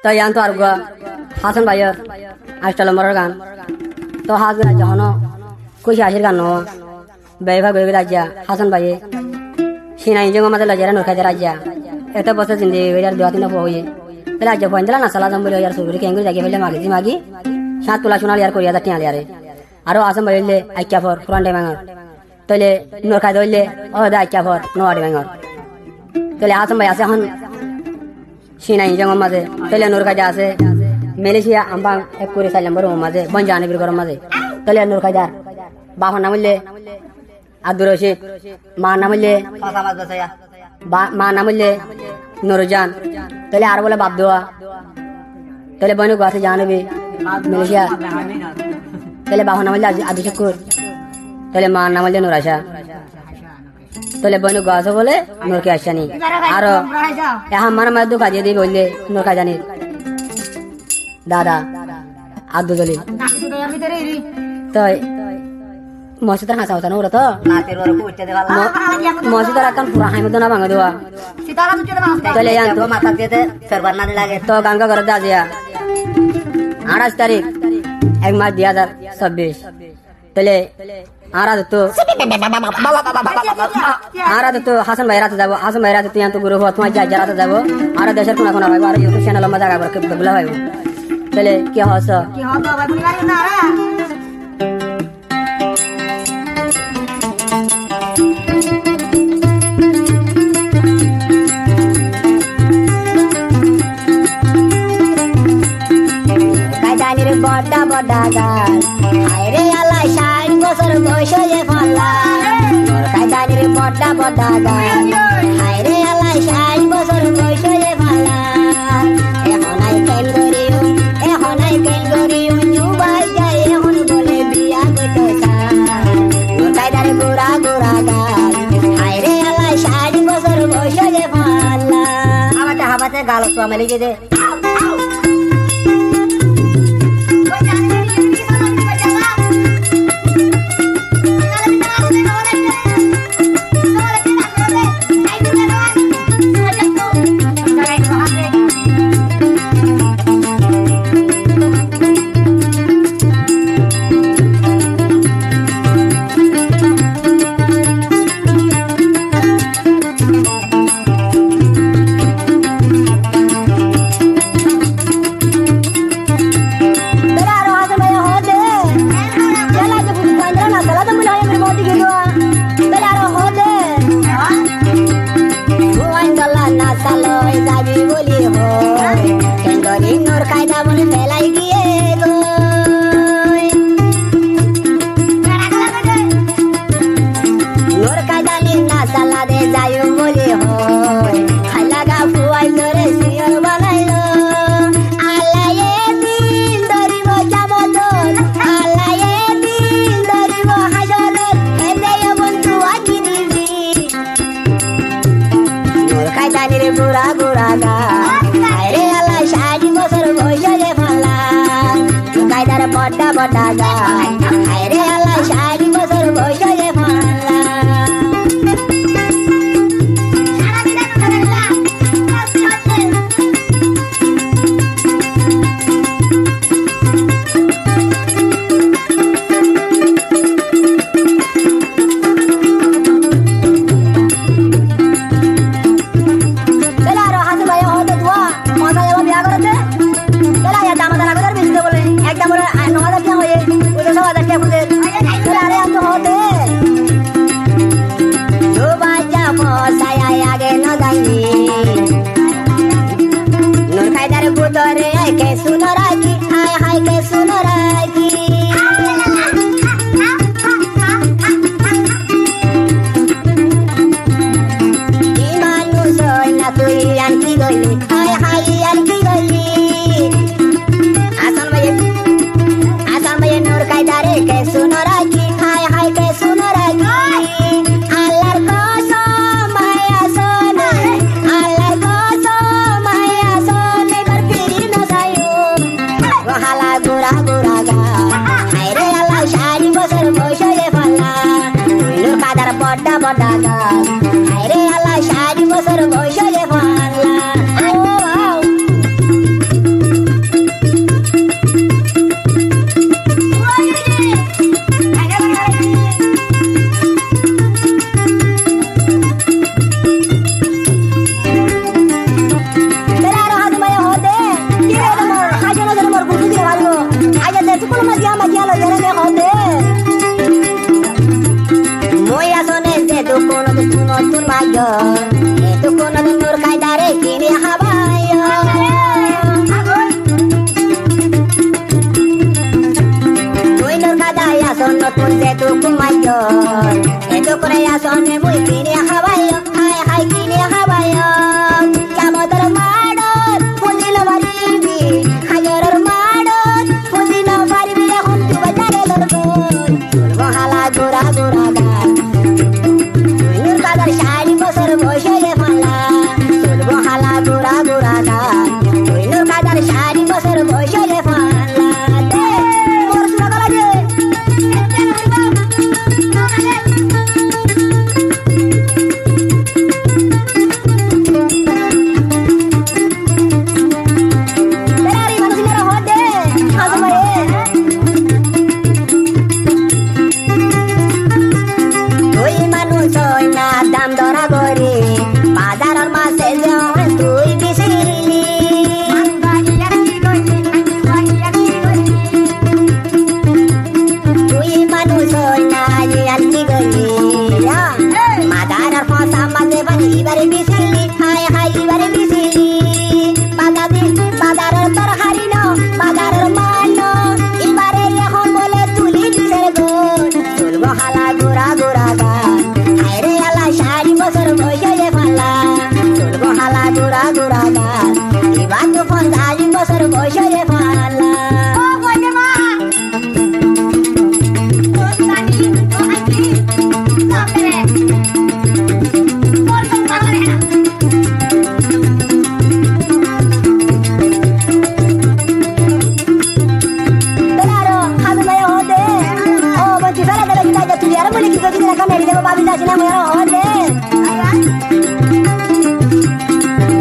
তো ইয়ান তো আর হাসান ভাইয়ের আষ্টা নম্বরের গান তো হাস গান যখন খুশি হাসির গান বেভাগ হয়ে রাজ্যা হাসান ভাইয়ে সিনা ইঞ্জিং আমাদের লজারা নরখাইতে রাজ্যা এত বছর জিন্দি আর দু তিন হয়ে রাজ্য পয়েন্ট দিলা না সালা যাম বলে আর সুবির কেঙ্গুরি জাগি ফেলে মাগি সাত তোলা সোনালি আর করিয়া টিয়া দিয়ারে আরো আসাম ভাইলে আইক্যা ফর পুরান ডেমাঙর তইলে নরখাই ধরলে ও দা আইক্যা ফর নোয়া ডেমাঙর তইলে আসাম ভাই আছে এখন সিনা ইঞ্জিং মাঝে তইলে নরখাই আছে মালয়েশিয়া আম্বাং এক করে 4 নম্বর মাঝে বঞ্জানিবির গরম মাঝে তইলে নরখাই দার বাহর নাম হইলে আব্দুর রশিদ মা নাম হইলে মা নাম হইলে নুরজান তাহলে আর বলে বাপ দোয়া তাহলে বনু গাছে জানবি মালয়েশিয়া তাহলে বাহর নাম হইলে আদি শুকুর তাহলে মা নাম হইলে নুরাশা তাহলে বনু গাছে বলে নুরকে আসানি আর এখন মানে মায়ের দুঃখা দিয়ে দিবি বললে নুরকা জানি দাদা আব্দুল জলিল তো মসজিদের হাসা হতো না ওরা তো মসজিদের এখন পুরা হাইমদ না ভাঙা দেওয়া তাহলে তো গাঙ্গা ঘর দাজিয়া 28 তারিখ 1 মার্চ 2026 তাহলে আর তো হাসান ভাই রাতে যাবো হাসান ভাই রাতে তুই তো গুরু তোমার যা রাতে যাবো আর দেশের কোনা কোনা ভাইবো আর ইউটিউব চ্যানেল আমার জায়গা বলে ভাইবো তাহলে কি হস বড়া বড়া গান আইরে আল্লাহ 60 বছর বয়সে যে ফলা কায়দানির বড়া বড়া গান আইরে আল্লাহ 60 বছর বয়সে যে ফলা এখন আই কেন করিও জুবাই যায় এখন বলে বিয়া করতে চান কায়দারে গোরা গোরা গান আইরে আল্লাহ 60 বছর বয়সে যে ফলা হাবাতে গাল তো মেলে গেছে Saya sonne muy kini hawayo, hai kini hawayo. Kamodar madot, pudino maribi, hayor madot, pudino maribi hun tu bajare lorgo. Sulgo hala gura gura ga. Nur kadar shari bosar boshe ye mala. Sulgo hala gura gura ga. Nur kadar shari bosar boshe ye mala. De, mor sura gala de.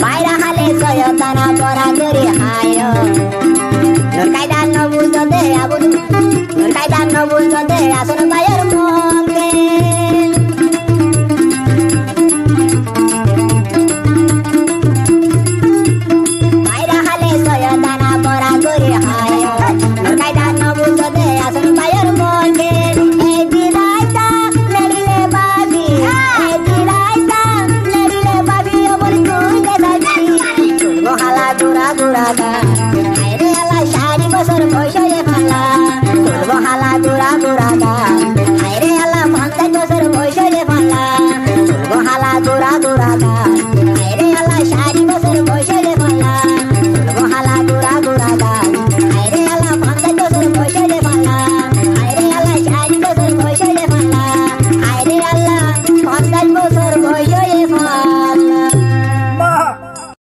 Bayra hale soyo tana bora gori hayo.